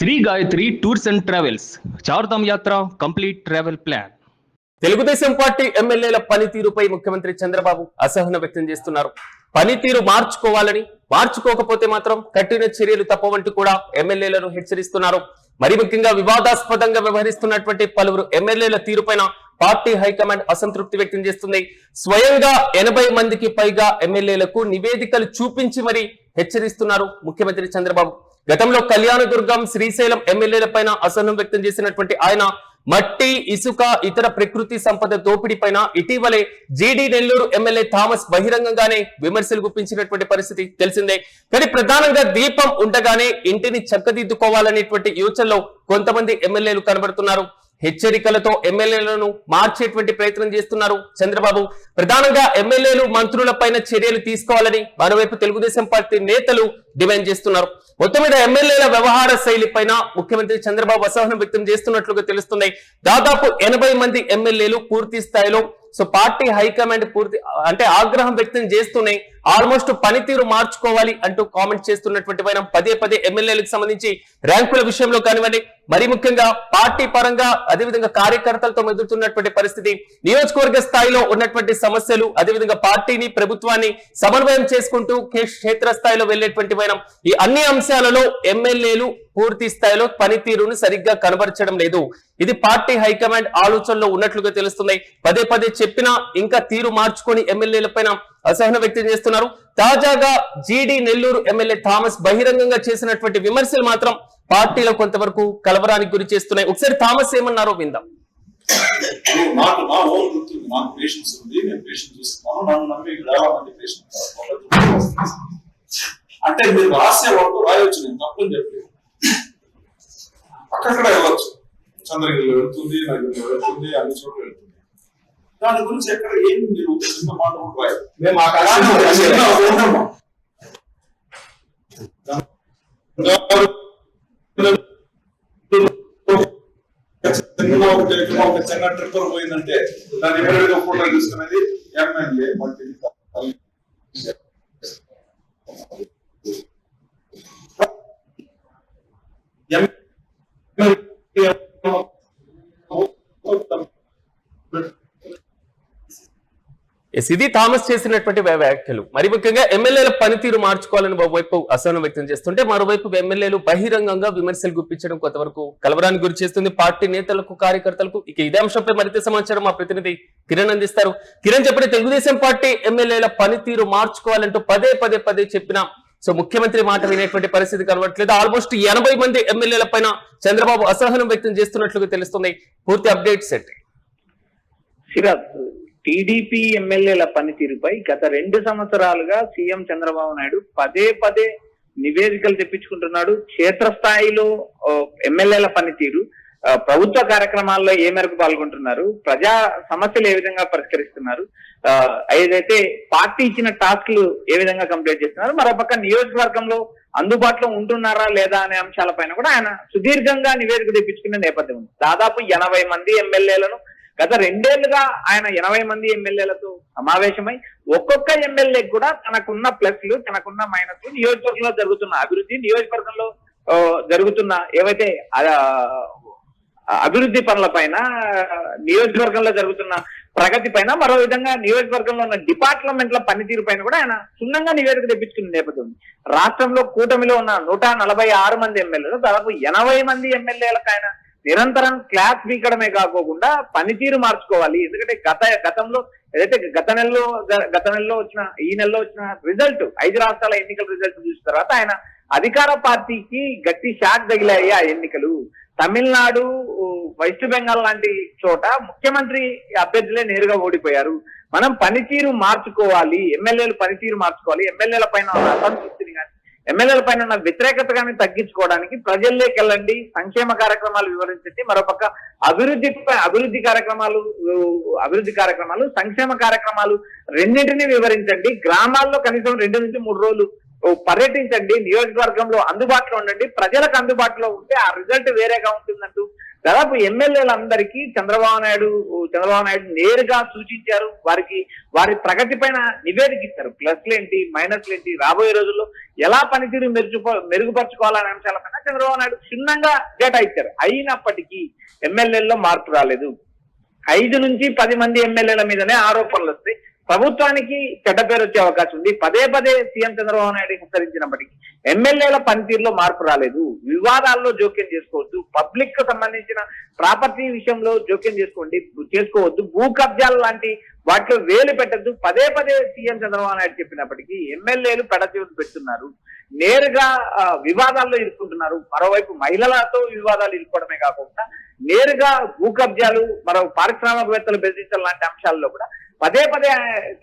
Shri Gayatri tours and travels Chardham Yatra complete travel plan. Telugu Desam party ఎమ్మెల్యేల పనితీరుపై ముఖ్యమంత్రి చంద్రబాబు అసహనం వ్యక్తం చేస్తున్నారు. పనితీరు మార్చుకోకపోతే మాత్రం కఠిన చర్యలు తప్పవంటూ కూడా ఎమ్మెల్యేలను హెచ్చరిస్తున్నారు. మరి ముఖ్యంగా వివాదాస్పదంగా వ్యవహరిస్తున్నటువంటి పలువురు ఎమ్మెల్యేల తీరుపైన పార్టీ హైకమాండ్ అసంతృప్తి వ్యక్తం చేస్తుంది. స్వయంగా 80 మందికి పైగా ఎమ్మెల్యేలకు నివేదికలు చూపించి మరి హెచ్చరిస్తున్నారు ముఖ్యమంత్రి చంద్రబాబు. గతంలో కళ్యాణదుర్గం, శ్రీశైలం ఎమ్మెల్యేల పైన అసహనం వ్యక్తం చేసినటువంటి ఆయన మట్టి, ఇసుక, ఇతర ప్రకృతి సంపద దోపిడీ పైన ఇటీవలే జీడీ నెల్లూరు ఎమ్మెల్యే థామస్ బహిరంగంగానే విమర్శలు గుప్పించినటువంటి పరిస్థితి తెలిసిందే. కానీ ప్రధానంగా దీపం ఉండగానే ఇంటిని చక్కదిద్దుకోవాలనేటువంటి యోచనలో కొంతమంది ఎమ్మెల్యేలు కనబడుతున్నారు. హెచ్చరికలతో ఎమ్మెల్యేలను మార్చేటువంటి ప్రయత్నం చేస్తున్నారు చంద్రబాబు. ప్రధానంగా ఎమ్మెల్యేలు, మంత్రుల పైన చర్యలు తీసుకోవాలని మరోవైపు తెలుగుదేశం పార్టీ నేతలు డిమాండ్ చేస్తున్నారు. మొత్తం మీద ఎమ్మెల్యేల వ్యవహార శైలి పైన ముఖ్యమంత్రి చంద్రబాబు అసహనం వ్యక్తం చేస్తున్నట్లుగా తెలుస్తున్నాయి. దాదాపు 80 మంది ఎమ్మెల్యేలు పూర్తి స్థాయిలో పార్టీ హైకమాండ్ ఆగ్రహం వ్యక్తం చేస్తున్నాయి. ఆల్మోస్ట్ పనితీరు మార్చుకోవాలి అంటూ కామెంట్ చేస్తున్నటువంటి పదే ఎమ్మెల్యేలకు సంబంధించి ర్యాంకుల విషయంలో కానివ్వండి, మరి ముఖ్యంగా పార్టీ పరంగా అదేవిధంగా కార్యకర్తలతో ఎదుర్కొన్నటువంటి పరిస్థితి, నియోజకవర్గ స్థాయిలో ఉన్నటువంటి సమస్యలు, అదేవిధంగా పార్టీని, ప్రభుత్వాన్ని సమన్వయం చేసుకుంటూ క్షేత్ర స్థాయిలో వెళ్లేటువంటి ఈ అన్ని అంశాలలో ఎమ్మెల్యేలు పూర్తి స్థాయిలో పనితీరును సరిగ్గా కనబరచడం లేదు. ఇది పార్టీ హైకమాండ్ ఆలోచనలో ఉన్నట్లుగా తెలుస్తున్నాయి. పదే చెప్పినా ఇంకా తీరు మార్చుకొని ఎమ్మెల్యేల పైన అసహనం వ్యక్తం చేస్తున్నారు. తాజాగా జీడీ నెల్లూరు ఎమ్మెల్యే థామస్ బహిరంగంగా చేసినటువంటి విమర్శలు మాత్రం పార్టీలో కొంతవరకు కలవరానికి గురి చేస్తున్నాయి. ఒకసారి థామస్ ఏమన్నారో విందాం. అంటే మీరు రాసే వాళ్ళు రాయొచ్చు, నేను తప్పని చెప్పి అక్కడ వెళ్ళొచ్చు, చంద్రగిరిలో వెళ్తుంది, నగరంలో వెళ్తుంది, అన్ని చోట్ల వెళ్తుంది. దాని గురించి ఎక్కడ ఏం మీరు చిన్న మాట రాయరు. ఒక చిన్న ట్రిప్పర్ పోయిందంటే దాన్ని ఎవరైనా ఫోటో తీసుకునేది ఎమ్మెల్యే మట్టి ఇది థామస్ చేసినటువంటి వ్యాఖ్యలు. మరి ముఖ్యంగా ఎమ్మెల్యేల పనితీరు మార్చుకోవాలని వైపు అసహనం వ్యక్తం చేస్తుంటే, మరోవైపు ఎమ్మెల్యేలు బహిరంగంగా విమర్శలు గుప్పించడం కొంతవరకు కలవరానికి గురి చేస్తుంది పార్టీ నేతలకు, కార్యకర్తలకు. ఇక ఇదే అంశంపై మరింత సమాచారం మా ప్రతినిధి కిరణ్ అందిస్తారు. కిరణ్, చెప్పండి, తెలుగుదేశం పార్టీ ఎమ్మెల్యేల పనితీరు మార్చుకోవాలంటూ పదే చెప్పిన ముఖ్యమంత్రి మాట వినేటువంటి పరిస్థితి కనబడట్లేదు. ఆల్మోస్ట్ 80 మంది ఎమ్మెల్యేల పైన చంద్రబాబు అసహనం వ్యక్తం చేస్తున్నట్లుగా తెలుస్తుంది. పూర్తి అప్డేట్స్ ఏంటి? టీడీపీ ఎమ్మెల్యేల పనితీరుపై గత 2 సంవత్సరాలుగా సీఎం చంద్రబాబు నాయుడు పదే నివేదికలు తెప్పించుకుంటున్నాడు. క్షేత్రస్థాయిలో ఎమ్మెల్యేల పనితీరు, ప్రభుత్వ కార్యక్రమాల్లో ఏ మేరకు పాల్గొంటున్నారు, ప్రజా సమస్యలు ఏ విధంగా పరిష్కరిస్తున్నారు, ఏదైతే పార్టీ ఇచ్చిన టాస్క్లు ఏ విధంగా కంప్లీట్ చేస్తున్నారు, మరోపక్క నియోజకవర్గంలో అందుబాటులో ఉంటున్నారా లేదా అనే అంశాలపైన కూడా ఆయన సుదీర్ఘంగా నివేదిక తెప్పించుకునే నేపథ్యం ఉంది. దాదాపు 80 మంది ఎమ్మెల్యేలను గత 2 ఏళ్లుగా ఆయన 80 మంది ఎమ్మెల్యేలతో సమావేశమై ఒక్కొక్క ఎమ్మెల్యేకి కూడా తనకున్న ప్లస్లు, తనకున్న మైనస్లు, నియోజకవర్గంలో జరుగుతున్న అభివృద్ధి, నియోజకవర్గంలో జరుగుతున్న ఏవైతే అభివృద్ధి పనుల పైన, నియోజకవర్గంలో జరుగుతున్న ప్రగతి పైన, మరో విధంగా నియోజకవర్గంలో ఉన్న డిపార్ట్మెంట్ల పనితీరు పైన కూడా ఆయన క్షుణ్ణంగా నివేదిక తెప్పించుకున్న నేపథ్యం. రాష్ట్రంలో కూటమిలో ఉన్న 146 మంది ఎమ్మెల్యేలు దాదాపు 80 మంది ఎమ్మెల్యేలకు ఆయన నిరంతరం క్లాస్ పీకడమే కాకోకుండా పనితీరు మార్చుకోవాలి. ఎందుకంటే గతంలో ఏదైతే గత నెలలో వచ్చిన, ఈ నెలలో వచ్చిన రిజల్ట్, 5 రాష్ట్రాల ఎన్నికల రిజల్ట్ చూసిన తర్వాత ఆయన అధికార పార్టీకి గట్టి షాక్ తగిలాయి ఆ ఎన్నికలు. తమిళనాడు, వెస్ట్ బెంగాల్ లాంటి చోట ముఖ్యమంత్రి అభ్యర్థులే నేరుగా ఓడిపోయారు. మనం పనితీరు మార్చుకోవాలి, ఎమ్మెల్యేలు పనితీరు మార్చుకోవాలి, ఎమ్మెల్యేల పైన అసంతృప్తిని కానీ, ఎమ్మెల్యేల పైన ఉన్న వ్యతిరేకత కానీ తగ్గించుకోవడానికి ప్రజల్లోకి వెళ్ళండి, సంక్షేమ కార్యక్రమాలు వివరించండి, మరోపక్క అభివృద్ధి కార్యక్రమాలు, సంక్షేమ కార్యక్రమాలు రెండింటినీ వివరించండి, గ్రామాల్లో కనీసం 2 నుంచి 3 రోజులు పర్యటించండి, నియోజకవర్గంలో అందుబాటులో ఉండండి, ప్రజలకు అందుబాటులో ఉంటే ఆ రిజల్ట్ వేరేగా ఉంటుందంటూ దాదాపు ఎమ్మెల్యేలందరికీ చంద్రబాబు నాయుడు నేరుగా సూచించారు. వారి ప్రగతి పైన నివేదిక ఇస్తారు. ప్లస్లు ఏంటి, మైనస్లు ఏంటి, రాబోయే రోజుల్లో ఎలా పనితీరు మెరుగుపరచుకోవాలనే అంశాలపైన చంద్రబాబు నాయుడు క్షుణ్ణంగా డేటా ఇచ్చారు. అయినప్పటికీ ఎమ్మెల్యేల్లో మార్పు రాలేదు. 5 నుంచి 10 మంది ఎమ్మెల్యేల మీదనే ఆరోపణలు వస్తాయి. ప్రభుత్వానికి చెడ్డ పేరు వచ్చే అవకాశం ఉంది. పదే సీఎం చంద్రబాబు నాయుడు హెచ్చరించినప్పటికీ ఎమ్మెల్యేల పనితీరులో మార్పు రాలేదు. వివాదాల్లో జోక్యం చేసుకోవద్దు, పబ్లిక్ కు సంబంధించిన ప్రాపర్టీ విషయంలో జోక్యం చేసుకోవద్దు, భూ కబ్జాలు లాంటి వాటిలో వేలు పెట్టద్దు. పదే సీఎం చంద్రబాబు నాయుడు చెప్పినప్పటికీ ఎమ్మెల్యేలు పెడచెవిని పెడుతున్నారు, నేరుగా వివాదాల్లో ఇరుక్కుంటున్నారు. మరోవైపు మహిళలతో వివాదాలు ఇరుక్కోవడమే కాకుండా నేరుగా భూ కబ్జాలు, మరో పారిశ్రామికవేత్తలు బెదిరించడం లాంటి అంశాల్లో కూడా పదే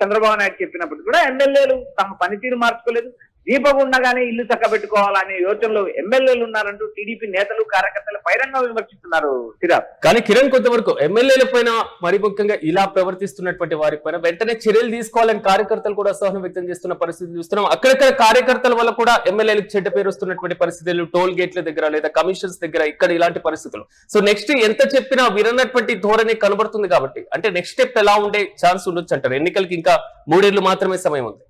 చంద్రబాబు నాయుడు చెప్పినప్పటికీ కూడా ఎమ్మెల్యేలు తమ పనితీరు మార్చుకోలేదు. దీపం ఉండగానే ఇల్లు చక్కబెట్టుకోవాలనే యోచనలో ఎమ్మెల్యేలు ఉన్నారంటూ టీడీపీ నేతలు కార్యకర్తలు బహిరంగ విమర్శిస్తున్నారు. సిరాజ్ కానీ కిరణ్, కొంతవరకు ఎమ్మెల్యేల పైన మరి ముఖ్యంగా ఇలా ప్రవర్తిస్తున్నటువంటి వారి పైన వెంటనే చర్యలు తీసుకోవాలని కార్యకర్తలు కూడా అసహనం వ్యక్తం చేస్తున్న పరిస్థితి చూస్తున్నాం. అక్కడక్కడ కార్యకర్తల వల్ల కూడా ఎమ్మెల్యేలకు చెడ్డ పేరు వస్తున్నటువంటి పరిస్థితులు, టోల్ గేట్ల దగ్గర లేదా కమిషన్స్ దగ్గర ఇక్కడ ఇలాంటి పరిస్థితులు. సో నెక్స్ట్ ఎంత చెప్పినా విననటువంటి ధోరణి కనబడుతుంది. కాబట్టి అంటే నెక్స్ట్ స్టెప్ ఎలా ఉండే ఛాన్స్ ఉండొచ్చు అంటారు? ఎన్నికలకి ఇంకా 3 ఏళ్లు మాత్రమే సమయం ఉంది.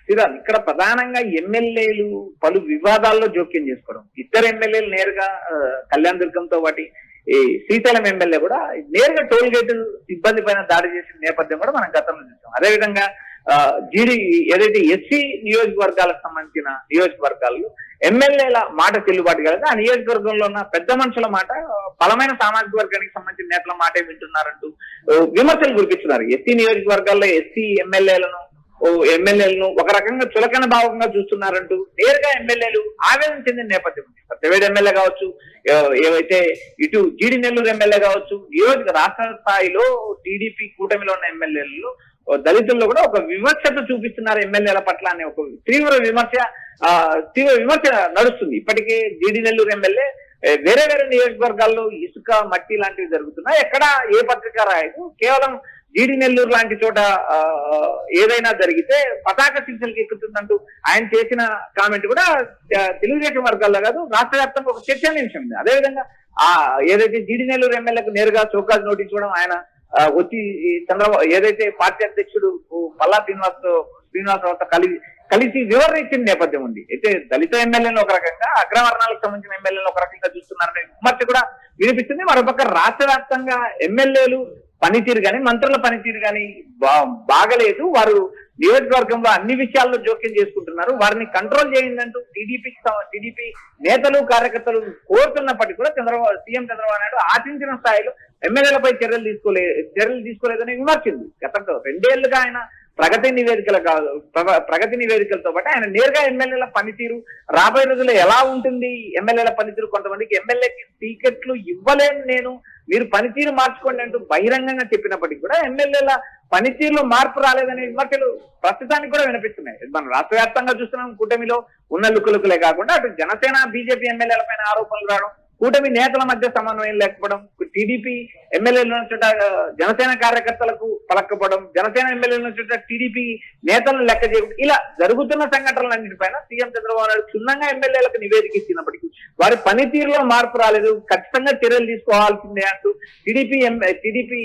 ఇక్కడ ప్రధానంగా ఎమ్మెల్యేలు పలు వివాదాల్లో జోక్యం చేసుకోవడం. 2 ఎమ్మెల్యేలు నేరుగా కళ్యాణ్ దుర్గంతో పాటు ఈ శ్రీశైలం ఎమ్మెల్యే కూడా నేరుగా టోల్ గేట్ సిబ్బంది పైన దాడి చేసిన నేపథ్యం కూడా మనం గతంలో చూసాం. అదేవిధంగా ఏదైతే ఎస్సీ నియోజకవర్గాలకు సంబంధించిన నియోజకవర్గాల్లో ఎమ్మెల్యేల మాట చెల్లుబాటు కాలేదు. ఆ నియోజకవర్గంలో ఉన్న పెద్ద మనుషుల మాట, బలమైన సామాజిక వర్గానికి సంబంధించిన నేతల మాటే వింటున్నారంటూ విమర్శలు కురిపిస్తున్నారు. ఎస్సీ నియోజకవర్గాల్లో ఎస్సీ ఎమ్మెల్యేలను ఒక రకంగా చులకన భావంగా చూస్తున్నారంటూ నేరుగా ఎమ్మెల్యేలు ఆవేదన చెందిన నేపథ్యం ఉంది. సత్యవేడ్ ఎమ్మెల్యే కావచ్చు, ఏవైతే ఇటు జీడి నెల్లూరు ఎమ్మెల్యే కావచ్చు, రాష్ట్ర స్థాయిలో టీడీపీ కూటమిలో ఉన్న ఎమ్మెల్యేలు దళితుల్లో కూడా ఒక వివక్షత చూపిస్తున్నారు ఎమ్మెల్యేల పట్ల అనే ఒక తీవ్ర విమర్శ నడుస్తుంది. ఇప్పటికే జీడి నెల్లూరు ఎమ్మెల్యే వేరే నియోజకవర్గాల్లో ఇసుక, మట్టి లాంటివి జరుగుతున్నాయి. ఎక్కడ ఏ పత్రిక రాయదు. కేవలం జీడి నెల్లూరు లాంటి చోట ఏదైనా జరిగితే పతాక శిక్షలకు ఎక్కుతుందంటూ ఆయన చేసిన కామెంట్ కూడా తెలుగుదేశం వర్గాల్లో కాదు రాష్ట్ర వ్యాప్తంగా ఒక చర్చనీయాంశం ఉంది. అదేవిధంగా ఏదైతే జీడి నెల్లూరు ఎమ్మెల్యేకు నేరుగా చౌకాజ్ నోటీస్ ఇవ్వడం, ఆయన వచ్చి చంద్రబాబు ఏదైతే పార్టీ అధ్యక్షుడు పల్లా శ్రీనివాసరావుతో కలిసి వివరణ ఇచ్చిన నేపథ్యం ఉంది. అయితే దళిత ఎమ్మెల్యేలు ఒక రకంగా, అగ్రవర్ణాలకు సంబంధించిన ఎమ్మెల్యేలు ఒక రకంగా చూస్తున్నారనే విమర్శ కూడా వినిపిస్తుంది. మరోపక్క రాష్ట్ర వ్యాప్తంగా ఎమ్మెల్యేలు పనితీరు కానీ, మంత్రుల పనితీరు కానీ బాగలేదు. వారు నియోజకవర్గంలో అన్ని విషయాల్లో జోక్యం చేసుకుంటున్నారు. వారిని కంట్రోల్ చేయందంటూ టీడీపీ నేతలు కార్యకర్తలు కోరుతున్నప్పటికీ కూడా సీఎం చంద్రబాబు నాయుడు ఆశించిన స్థాయిలో ఎమ్మెల్యేలపై చర్యలు తీసుకోలేదని విమర్శింది. గత 2 ఏళ్లుగా ఆయన ప్రగతి నివేదికలతో పాటు ఆయన నేరుగా ఎమ్మెల్యేల పనితీరు, రాబోయే రోజుల్లో ఎలా ఉంటుంది ఎమ్మెల్యేల పనితీరు, కొంతమందికి ఎమ్మెల్యేకి టికెట్లు ఇవ్వలేను నేను, మీరు పనితీరు మార్చుకోండి అంటూ బహిరంగంగా చెప్పినప్పటికీ కూడా ఎమ్మెల్యేల పనితీరులో మార్పు రాలేదనే విమర్శలు ప్రస్తుతానికి కూడా వినిపిస్తున్నాయి. మనం రాష్ట్ర వ్యాప్తంగా చూస్తున్నాం. కూటమిలో ఉన్న లుక్కులే కాకుండా అటు జనసేన, బీజేపీ ఎమ్మెల్యేల పైన ఆరోపణలు రావడం, కూటమి నేతల మధ్య సమన్వయం లేకపోవడం, టీడీపీ ఎమ్మెల్యేల చోట జనసేన కార్యకర్తలకు పలకపోవడం, జనసేన ఎమ్మెల్యేల చోట టీడీపీ నేతలను లెక్క చేయడం, ఇలా జరుగుతున్న సంఘటనలన్నిటిపైన సీఎం చంద్రబాబు నాయుడు క్షుణ్ణంగా ఎమ్మెల్యేలకు నివేదిక ఇచ్చినప్పటికీ వారి పనితీరులో మార్పు రాలేదు, ఖచ్చితంగా చర్యలు తీసుకోవాల్సిందే అంటూ టీడీపీ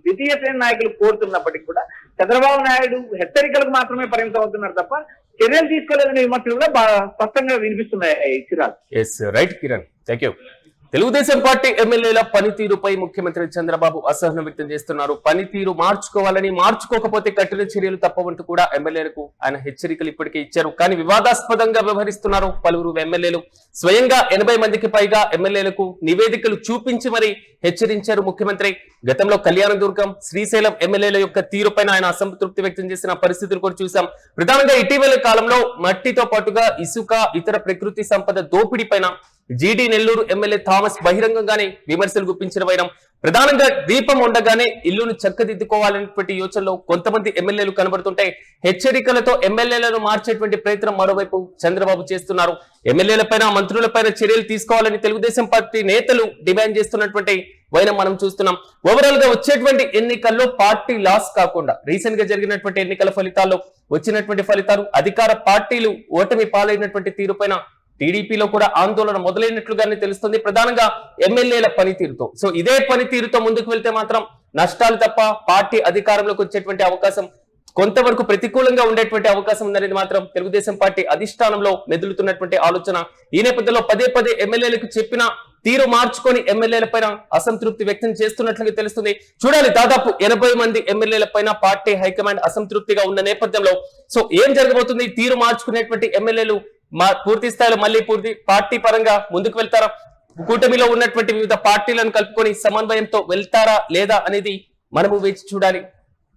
ద్వితీయ శ్రేణి నాయకులు కోరుతున్నప్పటికీ కూడా చంద్రబాబు నాయుడు హెచ్చరికలకు మాత్రమే పరిమితం అవుతున్నారు తప్ప చర్యలు తీసుకోలేదనే విమర్శలు కూడా స్పష్టంగా వినిపిస్తున్నాయి. Right Kiran, thank you. Telugu Desam party ఎమ్మెల్యేల పనితీరుపై ముఖ్యమంత్రి చంద్రబాబు అసహనం వ్యక్తం చేస్తున్నారు. పనితీరు మార్చుకోవాలని, మార్చుకోకపోతే కఠిన చర్యలు తప్పవంటూ కూడా ఎమ్మెల్యేలకు ఆయన హెచ్చరికలు ఇప్పటికే ఇచ్చారు. కానీ వివాదాస్పదంగా వ్యవహరిస్తున్నారు పలువురు ఎమ్మెల్యేలు. స్వయంగా 80 మందికి పైగా ఎమ్మెల్యేలకు నివేదికలు చూపించి మరి హెచ్చరించారు ముఖ్యమంత్రి. గతంలో కళ్యాణదుర్గం, శ్రీశైలం ఎమ్మెల్యేల యొక్క తీరుపైన ఆయన అసంతృప్తి వ్యక్తం చేసిన పరిస్థితులు కూడా చూసాం. ప్రధానంగా ఇటీవల కాలంలో మట్టితో పాటుగా ఇసుక, ఇతర ప్రకృతి సంపద దోపిడీ పైన జీడి నెల్లూరు ఎమ్మెల్యే థామస్ బహిరంగంగానే విమర్శలు గుప్పించిన వైనం. ప్రధానంగా దీపం ఉండగానే ఇల్లును చక్కదిద్దుకోవాలనేటువంటి యోచనలో కొంతమంది ఎమ్మెల్యేలు కనబడుతుంటే హెచ్చరికలతో ఎమ్మెల్యేలను మార్చేటువంటి ప్రయత్నం మరోవైపు చంద్రబాబు చేస్తున్నారు. ఎమ్మెల్యేలపైన, మంత్రులపైన చర్యలు తీసుకోవాలని తెలుగుదేశం పార్టీ నేతలు డిమాండ్ చేస్తున్నటువంటి వైనం మనం చూస్తున్నాం. ఓవరాల్ గా వచ్చేటువంటి ఎన్నికల్లో పార్టీ లాస్ కాకుండా రీసెంట్ గా జరిగినటువంటి ఎన్నికల ఫలితాల్లో వచ్చినటువంటి ఫలితాలు, అధికార పార్టీలు ఓటమి పాలైనటువంటి తీరుపైన టీడీపీలో కూడా ఆందోళన మొదలైనట్లుగానే తెలుస్తుంది, ప్రధానంగా ఎమ్మెల్యేల పనితీరుతో. సో ఇదే పనితీరుతో ముందుకు వెళ్తే మాత్రం నష్టాలు తప్ప పార్టీ అధికారంలోకి వచ్చేటువంటి అవకాశం కొంతవరకు ప్రతికూలంగా ఉండేటువంటి అవకాశం ఉందనేది మాత్రం తెలుగుదేశం పార్టీ అధిష్టానంలో మెదులుతున్నటువంటి ఆలోచన. ఈ నేపథ్యంలో పదే పదే ఎమ్మెల్యేలకు చెప్పిన తీరు మార్చుకొని ఎమ్మెల్యేల పైన అసంతృప్తి వ్యక్తం చేస్తున్నట్లుగా తెలుస్తుంది. చూడాలి, దాదాపు 80 మంది ఎమ్మెల్యేల పైన పార్టీ హైకమాండ్ అసంతృప్తిగా ఉన్న నేపథ్యంలో సో ఏం జరగబోతుంది? తీరు మార్చుకునేటువంటి ఎమ్మెల్యేలు పూర్తి స్థాయిలో మళ్ళీ పార్టీ పరంగా ముందుకు వెళ్తారా, కూటమిలో ఉన్నటువంటి వివిధ పార్టీలను కలుపుకొని సమన్వయంతో వెళ్తారా లేదా అనేది మనము వేచి చూడాలి.